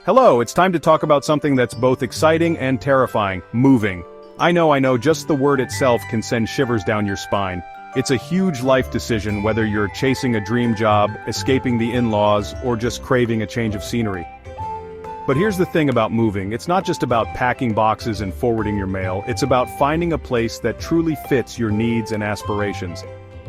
Hello, it's time to talk about something that's both exciting and terrifying: moving. I know, just the word itself can send shivers down your spine. It's a huge life decision whether you're chasing a dream job, escaping the in-laws, or just craving a change of scenery. But here's the thing about moving: it's not just about packing boxes and forwarding your mail, it's about finding a place that truly fits your needs and aspirations.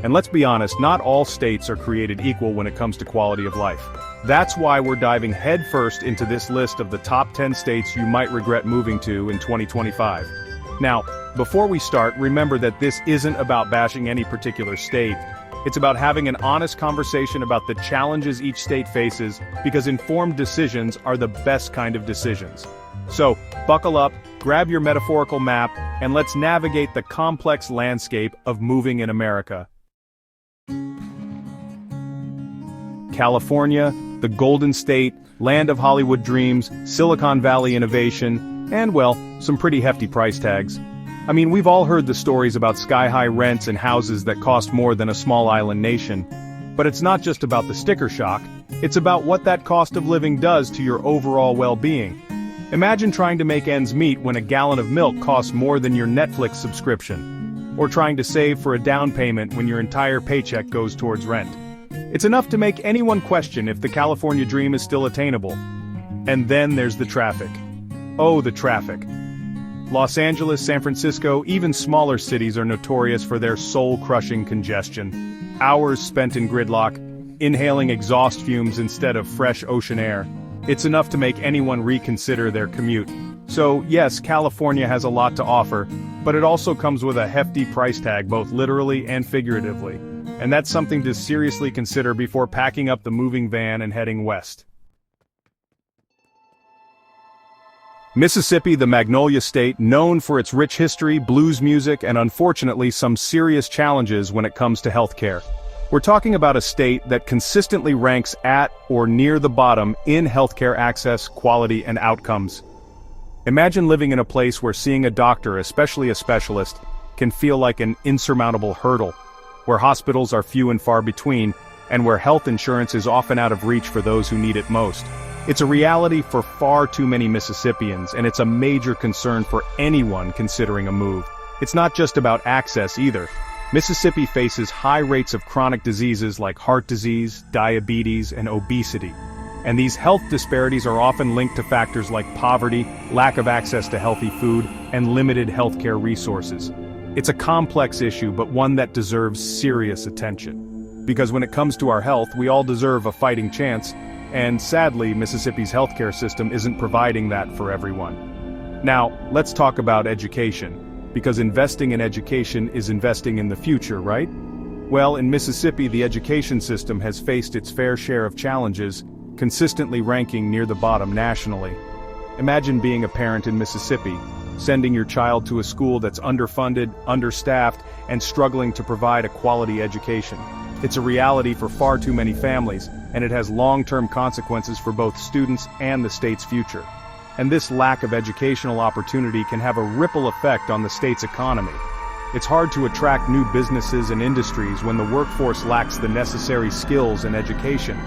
And let's be honest, not all states are created equal when it comes to quality of life. That's why we're diving headfirst into this list of the top 10 states you might regret moving to in 2025. Now, before we start, remember that this isn't about bashing any particular state. It's about having an honest conversation about the challenges each state faces, because informed decisions are the best kind of decisions. So, buckle up, grab your metaphorical map, and let's navigate the complex landscape of moving in America. California, the Golden State, land of Hollywood dreams, Silicon Valley innovation, and well, some pretty hefty price tags. I mean, we've all heard the stories about sky-high rents and houses that cost more than a small island nation. But it's not just about the sticker shock, it's about what that cost of living does to your overall well-being. Imagine trying to make ends meet when a gallon of milk costs more than your Netflix subscription. Or trying to save for a down payment when your entire paycheck goes towards rent. It's enough to make anyone question if the California dream is still attainable. And then there's the traffic. Oh, the traffic. Los Angeles, San Francisco, even smaller cities are notorious for their soul-crushing congestion. Hours spent in gridlock, inhaling exhaust fumes instead of fresh ocean air. It's enough to make anyone reconsider their commute. So, yes, California has a lot to offer, but it also comes with a hefty price tag, both literally and figuratively. And that's something to seriously consider before packing up the moving van and heading west. Mississippi, the Magnolia State, known for its rich history, blues music, and unfortunately some serious challenges when it comes to healthcare. We're talking about a state that consistently ranks at or near the bottom in healthcare access, quality, and outcomes. Imagine living in a place where seeing a doctor, especially a specialist, can feel like an insurmountable hurdle, where hospitals are few and far between, and where health insurance is often out of reach for those who need it most. It's a reality for far too many Mississippians, and it's a major concern for anyone considering a move. It's not just about access either. Mississippi faces high rates of chronic diseases like heart disease, diabetes, and obesity. And these health disparities are often linked to factors like poverty, lack of access to healthy food, and limited healthcare resources. It's a complex issue, but one that deserves serious attention. Because when it comes to our health, we all deserve a fighting chance, and sadly, Mississippi's healthcare system isn't providing that for everyone. Now, let's talk about education, because investing in education is investing in the future, right? Well, in Mississippi, the education system has faced its fair share of challenges, consistently ranking near the bottom nationally. Imagine being a parent in Mississippi, sending your child to a school that's underfunded, understaffed, and struggling to provide a quality education. It's a reality for far too many families, and it has long-term consequences for both students and the state's future. And this lack of educational opportunity can have a ripple effect on the state's economy. It's hard to attract new businesses and industries when the workforce lacks the necessary skills and education.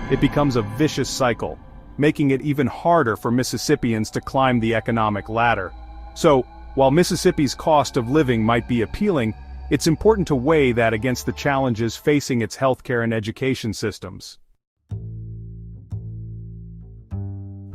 It becomes a vicious cycle, making it even harder for Mississippians to climb the economic ladder. So, while Mississippi's cost of living might be appealing, it's important to weigh that against the challenges facing its healthcare and education systems.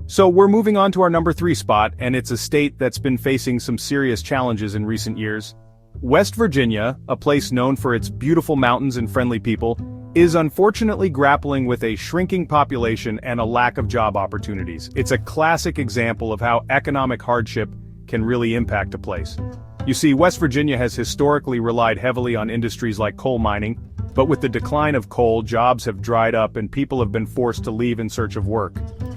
So we're moving on to our number 3 spot, and it's a state that's been facing some serious challenges in recent years. West Virginia, a place known for its beautiful mountains and friendly people, is unfortunately grappling with a shrinking population and a lack of job opportunities. It's a classic example of how economic hardship can really impact a place. You see, West Virginia has historically relied heavily on industries like coal mining, but with the decline of coal, jobs have dried up and people have been forced to leave in search of work.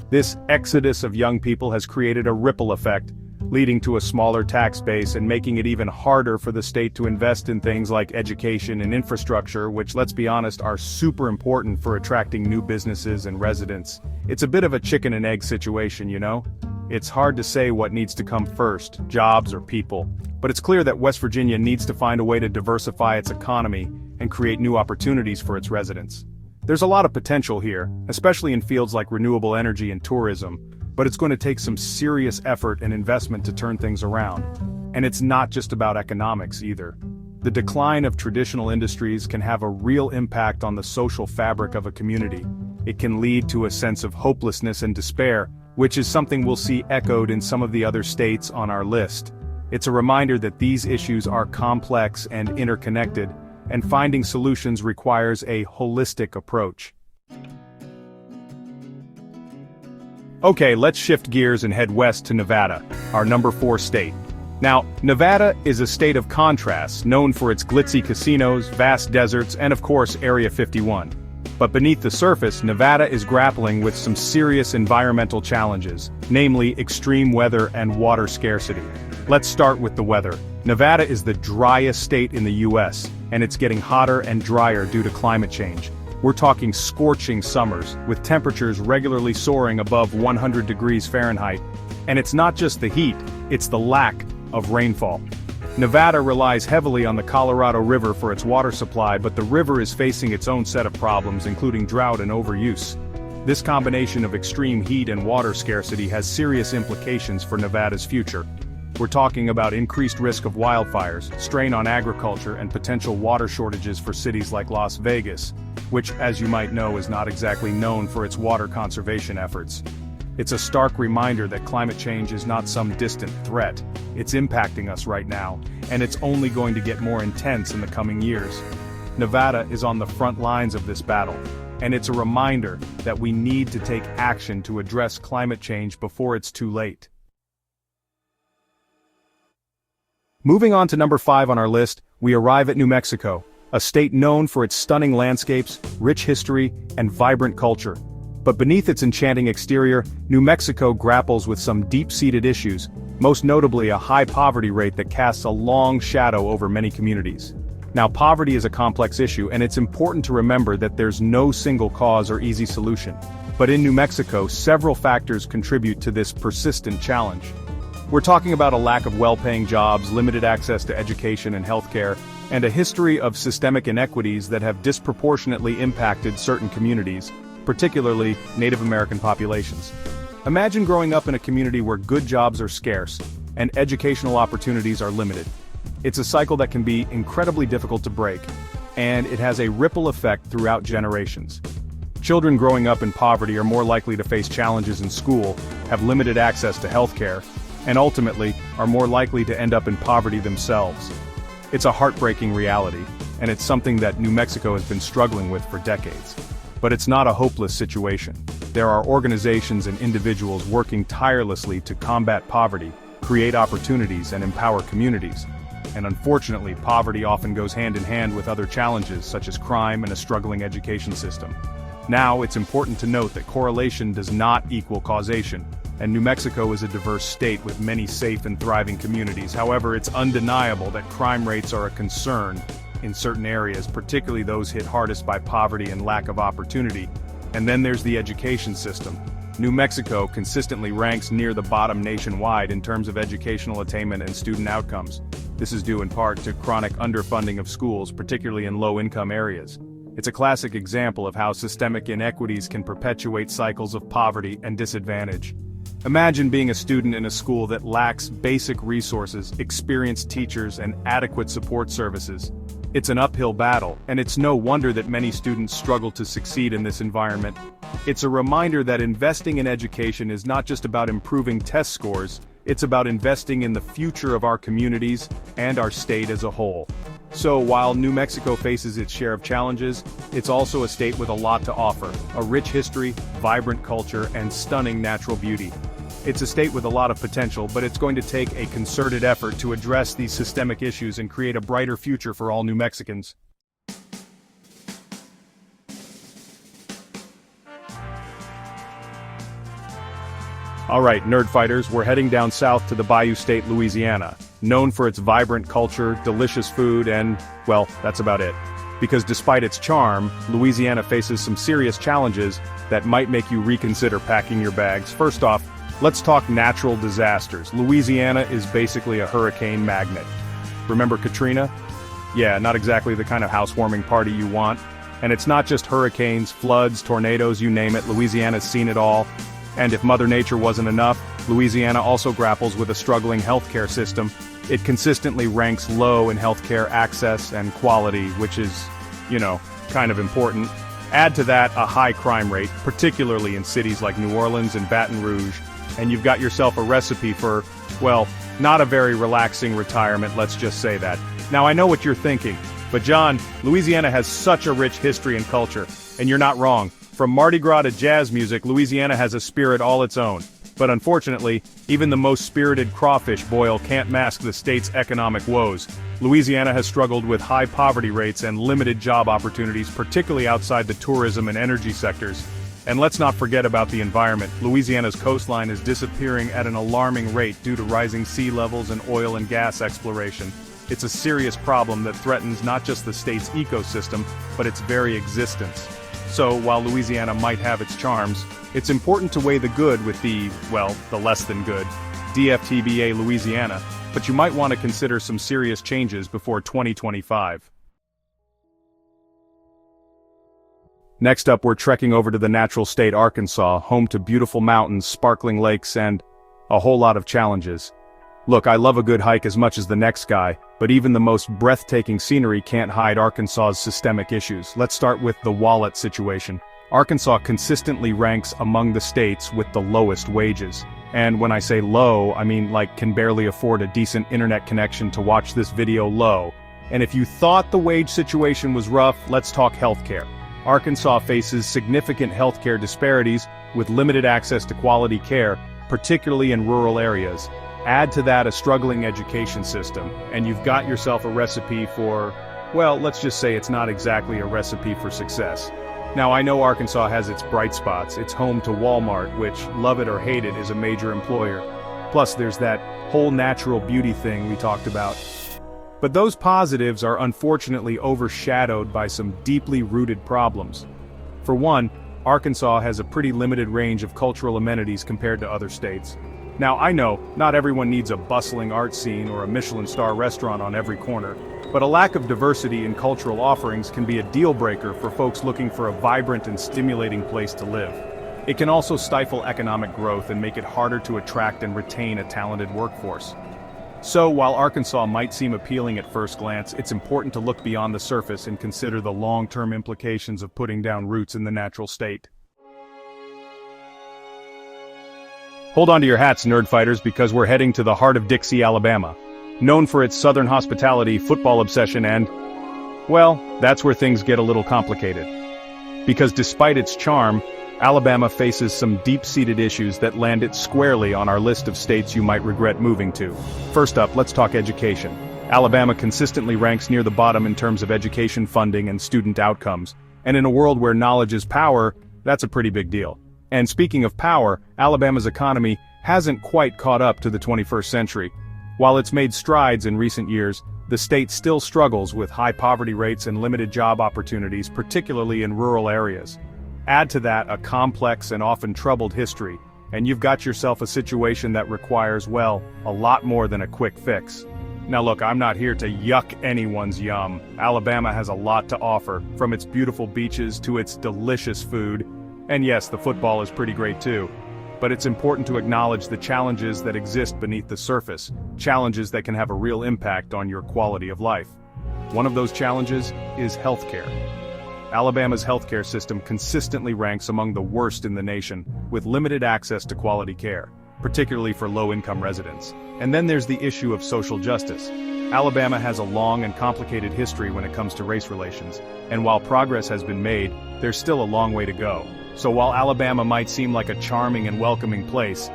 This exodus of young people has created a ripple effect, leading to a smaller tax base and making it even harder for the state to invest in things like education and infrastructure, which, let's be honest, are super important for attracting new businesses and residents. It's a bit of a chicken and egg situation, you know? It's hard to say what needs to come first, jobs or people. But it's clear that West Virginia needs to find a way to diversify its economy and create new opportunities for its residents. There's a lot of potential here, especially in fields like renewable energy and tourism. but it's going to take some serious effort and investment to turn things around. And it's not just about economics either. The decline of traditional industries can have a real impact on the social fabric of a community. It can lead to a sense of hopelessness and despair, which is something we'll see echoed in some of the other states on our list. It's a reminder that these issues are complex and interconnected, and finding solutions requires a holistic approach. Okay, let's shift gears and head west to Nevada, our number 4 state. Now, Nevada is a state of contrasts, known for its glitzy casinos, vast deserts, and of course Area 51. But beneath the surface, Nevada is grappling with some serious environmental challenges, namely extreme weather and water scarcity. Let's start with the weather. Nevada is the driest state in the US, and it's getting hotter and drier due to climate change. We're talking scorching summers, with temperatures regularly soaring above 100 degrees Fahrenheit. And it's not just the heat, it's the lack of rainfall. Nevada relies heavily on the Colorado River for its water supply, but the river is facing its own set of problems, including drought and overuse. This combination of extreme heat and water scarcity has serious implications for Nevada's future. We're talking about increased risk of wildfires, strain on agriculture, and potential water shortages for cities like Las Vegas, which, as you might know, is not exactly known for its water conservation efforts. It's a stark reminder that climate change is not some distant threat. It's impacting us right now, and it's only going to get more intense in the coming years. Nevada is on the front lines of this battle, and it's a reminder that we need to take action to address climate change before it's too late. Moving on to number 5 on our list, we arrive at New Mexico, a state known for its stunning landscapes, rich history, and vibrant culture. But beneath its enchanting exterior, New Mexico grapples with some deep-seated issues, most notably a high poverty rate that casts a long shadow over many communities. Now, poverty is a complex issue, and it's important to remember that there's no single cause or easy solution. But in New Mexico, several factors contribute to this persistent challenge. We're talking about a lack of well-paying jobs, limited access to education and healthcare, and a history of systemic inequities that have disproportionately impacted certain communities, particularly Native American populations. Imagine growing up in a community where good jobs are scarce, and educational opportunities are limited. It's a cycle that can be incredibly difficult to break, and it has a ripple effect throughout generations. Children growing up in poverty are more likely to face challenges in school, have limited access to healthcare, and ultimately, are more likely to end up in poverty themselves. It's a heartbreaking reality, and it's something that New Mexico has been struggling with for decades. But it's not a hopeless situation. There are organizations and individuals working tirelessly to combat poverty, create opportunities, and empower communities. And unfortunately, poverty often goes hand in hand with other challenges such as crime and a struggling education system. Now, it's important to note that correlation does not equal causation, and New Mexico is a diverse state with many safe and thriving communities. However, it's undeniable that crime rates are a concern in certain areas, particularly those hit hardest by poverty and lack of opportunity. And then there's the education system. New Mexico consistently ranks near the bottom nationwide in terms of educational attainment and student outcomes. This is due in part to chronic underfunding of schools, particularly in low-income areas. It's a classic example of how systemic inequities can perpetuate cycles of poverty and disadvantage. Imagine being a student in a school that lacks basic resources, experienced teachers, and adequate support services. It's an uphill battle, and it's no wonder that many students struggle to succeed in this environment. It's a reminder that investing in education is not just about improving test scores, it's about investing in the future of our communities and our state as a whole. So while New Mexico faces its share of challenges, it's also a state with a lot to offer, a rich history, vibrant culture, and stunning natural beauty. It's a state with a lot of potential, but it's going to take a concerted effort to address these systemic issues and create a brighter future for all New Mexicans. Alright, nerd fighters, we're heading down south to the Bayou State, Louisiana, known for its vibrant culture, delicious food, and, well, that's about it. Because despite its charm, Louisiana faces some serious challenges that might make you reconsider packing your bags. First off, let's talk natural disasters. Louisiana is basically a hurricane magnet. Remember Katrina? Yeah, not exactly the kind of housewarming party you want. And it's not just hurricanes, floods, tornadoes, you name it, Louisiana's seen it all. And if Mother Nature wasn't enough, Louisiana also grapples with a struggling healthcare system. It consistently ranks low in healthcare access and quality, which is, kind of important. Add to that a high crime rate, particularly in cities like New Orleans and Baton Rouge, and you've got yourself a recipe for, well, not a very relaxing retirement, let's just say that. Now I know what you're thinking, but John, Louisiana has such a rich history and culture, and you're not wrong. From Mardi Gras to jazz music, Louisiana has a spirit all its own. But unfortunately, even the most spirited crawfish boil can't mask the state's economic woes. Louisiana has struggled with high poverty rates and limited job opportunities, particularly outside the tourism and energy sectors. And let's not forget about the environment. Louisiana's coastline is disappearing at an alarming rate due to rising sea levels and oil and gas exploration. It's a serious problem that threatens not just the state's ecosystem, but its very existence. So, while Louisiana might have its charms, it's important to weigh the good with the less than good, DFTBA Louisiana, but you might want to consider some serious changes before 2025. Next up, we're trekking over to the natural state Arkansas, home to beautiful mountains, sparkling lakes, and a whole lot of challenges. Look, I love a good hike as much as the next guy, but even the most breathtaking scenery can't hide Arkansas's systemic issues. Let's start with the wallet situation. Arkansas consistently ranks among the states with the lowest wages. And when I say low, I mean can barely afford a decent internet connection to watch this video low. And if you thought the wage situation was rough, let's talk healthcare. Arkansas faces significant healthcare disparities with limited access to quality care, particularly in rural areas. Add to that a struggling education system, and you've got yourself a recipe for, let's just say it's not exactly a recipe for success. Now I know Arkansas has its bright spots. It's home to Walmart, which, love it or hate it, is a major employer. Plus there's that whole natural beauty thing we talked about. But those positives are unfortunately overshadowed by some deeply rooted problems. For one, Arkansas has a pretty limited range of cultural amenities compared to other states. Now I know, not everyone needs a bustling art scene or a Michelin star restaurant on every corner, but a lack of diversity in cultural offerings can be a deal breaker for folks looking for a vibrant and stimulating place to live. It can also stifle economic growth and make it harder to attract and retain a talented workforce. So while Arkansas might seem appealing at first glance, it's important to look beyond the surface and consider the long-term implications of putting down roots in the natural state. Hold on to your hats, nerd fighters, because we're heading to the heart of Dixie, Alabama. Known for its southern hospitality, football obsession, and, that's where things get a little complicated. Because despite its charm, Alabama faces some deep-seated issues that land it squarely on our list of states you might regret moving to. First up, let's talk education. Alabama consistently ranks near the bottom in terms of education funding and student outcomes. And in a world where knowledge is power, that's a pretty big deal. And speaking of power, Alabama's economy hasn't quite caught up to the 21st century. While it's made strides in recent years, the state still struggles with high poverty rates and limited job opportunities, particularly in rural areas. Add to that a complex and often troubled history, and you've got yourself a situation that requires, a lot more than a quick fix. Now look, I'm not here to yuck anyone's yum. Alabama has a lot to offer, from its beautiful beaches to its delicious food. And yes, the football is pretty great too. But it's important to acknowledge the challenges that exist beneath the surface, challenges that can have a real impact on your quality of life. One of those challenges is healthcare. Alabama's healthcare system consistently ranks among the worst in the nation, with limited access to quality care, particularly for low-income residents. And then there's the issue of social justice. Alabama has a long and complicated history when it comes to race relations, and while progress has been made, there's still a long way to go. So while Alabama might seem like a charming and welcoming place,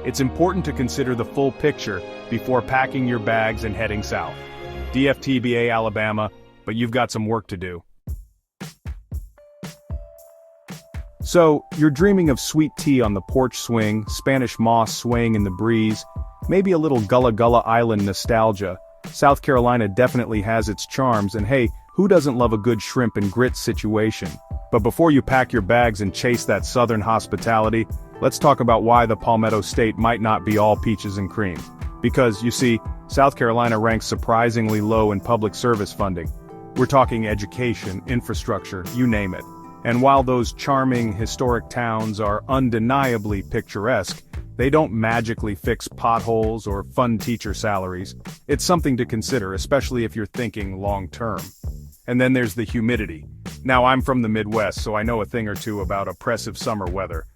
it's important to consider the full picture before packing your bags and heading south. DFTBA Alabama, but you've got some work to do. So, you're dreaming of sweet tea on the porch swing, Spanish moss swaying in the breeze, maybe a little Gullah Gullah Island nostalgia. South Carolina definitely has its charms, and hey, who doesn't love a good shrimp and grits situation? But before you pack your bags and chase that southern hospitality, let's talk about why the Palmetto State might not be all peaches and cream. Because, you see, South Carolina ranks surprisingly low in public service funding. We're talking education, infrastructure, you name it. And while those charming, historic towns are undeniably picturesque, they don't magically fix potholes or fund teacher salaries. It's something to consider, especially if you're thinking long-term. And then there's the humidity. Now, I'm from the Midwest, so I know a thing or two about oppressive summer weather.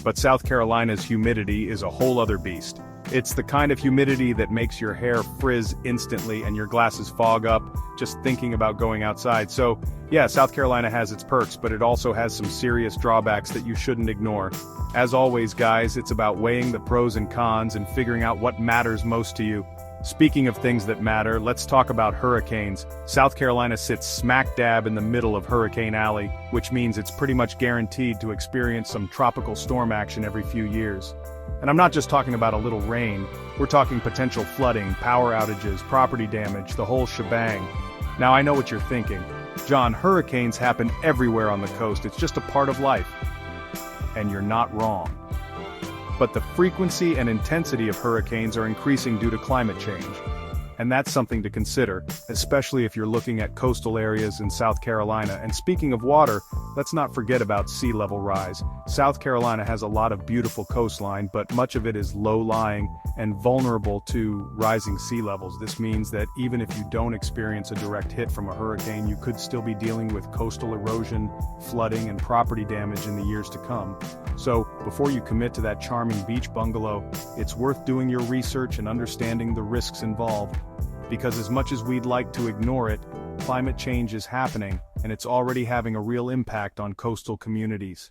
But South Carolina's humidity is a whole other beast. It's the kind of humidity that makes your hair frizz instantly and your glasses fog up just thinking about going outside. So, yeah, South Carolina has its perks, but it also has some serious drawbacks that you shouldn't ignore. As always, guys, it's about weighing the pros and cons and figuring out what matters most to you. Speaking of things that matter, let's talk about hurricanes. South Carolina sits smack dab in the middle of Hurricane Alley, which means it's pretty much guaranteed to experience some tropical storm action every few years. And I'm not just talking about a little rain, we're talking potential flooding, power outages, property damage, the whole shebang. Now I know what you're thinking. John, hurricanes happen everywhere on the coast, it's just a part of life. And you're not wrong. But the frequency and intensity of hurricanes are increasing due to climate change. And that's something to consider, especially if you're looking at coastal areas in South Carolina. And speaking of water, let's not forget about sea level rise. South Carolina has a lot of beautiful coastline, but much of it is low-lying and vulnerable to rising sea levels. This means that even if you don't experience a direct hit from a hurricane, you could still be dealing with coastal erosion, flooding, and property damage in the years to come. So, before you commit to that charming beach bungalow, it's worth doing your research and understanding the risks involved. Because as much as we'd like to ignore it, climate change is happening, and it's already having a real impact on coastal communities.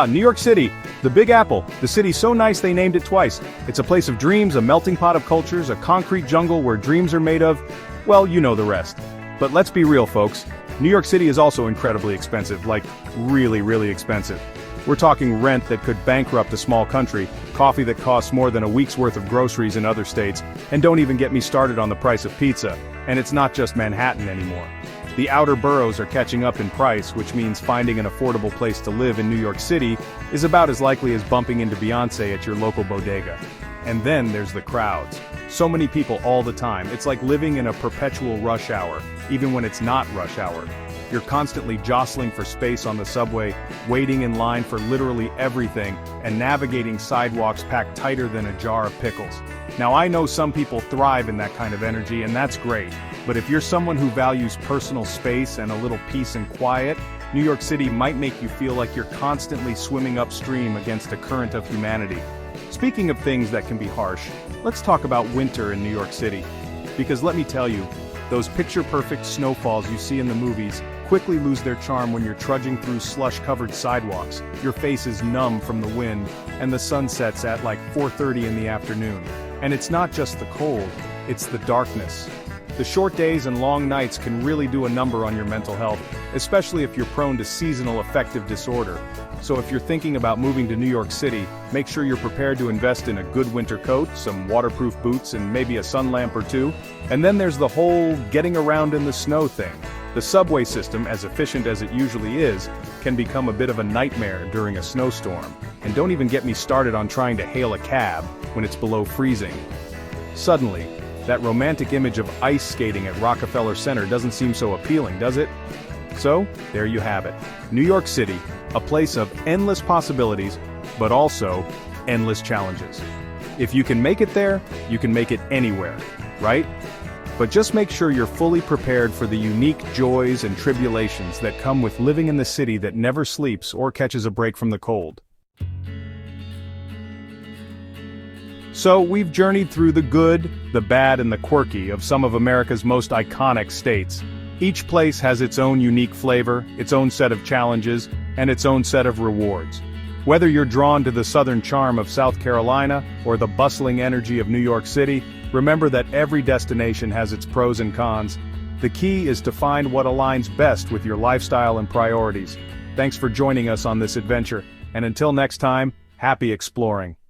New York City, the Big Apple. The city's so nice they named it twice. It's a place of dreams, a melting pot of cultures, a concrete jungle where dreams are made of, well, you know the rest. But let's be real, folks. New York City is also incredibly expensive, like really, really expensive. We're talking rent that could bankrupt a small country, coffee that costs more than a week's worth of groceries in other states, and don't even get me started on the price of pizza. And it's not just Manhattan anymore. The outer boroughs are catching up in price, which means finding an affordable place to live in New York City is about as likely as bumping into Beyoncé at your local bodega. And then there's the crowds. So many people all the time. It's like living in a perpetual rush hour, even when it's not rush hour. You're constantly jostling for space on the subway, waiting in line for literally everything, and navigating sidewalks packed tighter than a jar of pickles. Now I know some people thrive in that kind of energy, and that's great. But if you're someone who values personal space and a little peace and quiet, New York City might make you feel like you're constantly swimming upstream against a current of humanity. Speaking of things that can be harsh, let's talk about winter in New York City. Because let me tell you, those picture-perfect snowfalls you see in the movies quickly lose their charm when you're trudging through slush-covered sidewalks, your face is numb from the wind, and the sun sets at like 4:30 in the afternoon. And it's not just the cold, it's the darkness. The short days and long nights can really do a number on your mental health, especially if you're prone to seasonal affective disorder. So if you're thinking about moving to New York City, make sure you're prepared to invest in a good winter coat, some waterproof boots, and maybe a sun lamp or two. And then there's the whole getting around in the snow thing. The subway system, as efficient as it usually is, can become a bit of a nightmare during a snowstorm. And don't even get me started on trying to hail a cab when it's below freezing. Suddenly, that romantic image of ice skating at Rockefeller Center doesn't seem so appealing, does it? So, there you have it. New York City, a place of endless possibilities, but also endless challenges. If you can make it there, you can make it anywhere, right? But just make sure you're fully prepared for the unique joys and tribulations that come with living in the city that never sleeps or catches a break from the cold. So we've journeyed through the good, the bad, and the quirky of some of America's most iconic states. Each place has its own unique flavor, its own set of challenges, and its own set of rewards. Whether you're drawn to the southern charm of South Carolina or the bustling energy of New York City, remember that every destination has its pros and cons. The key is to find what aligns best with your lifestyle and priorities. Thanks for joining us on this adventure, and until next time, happy exploring.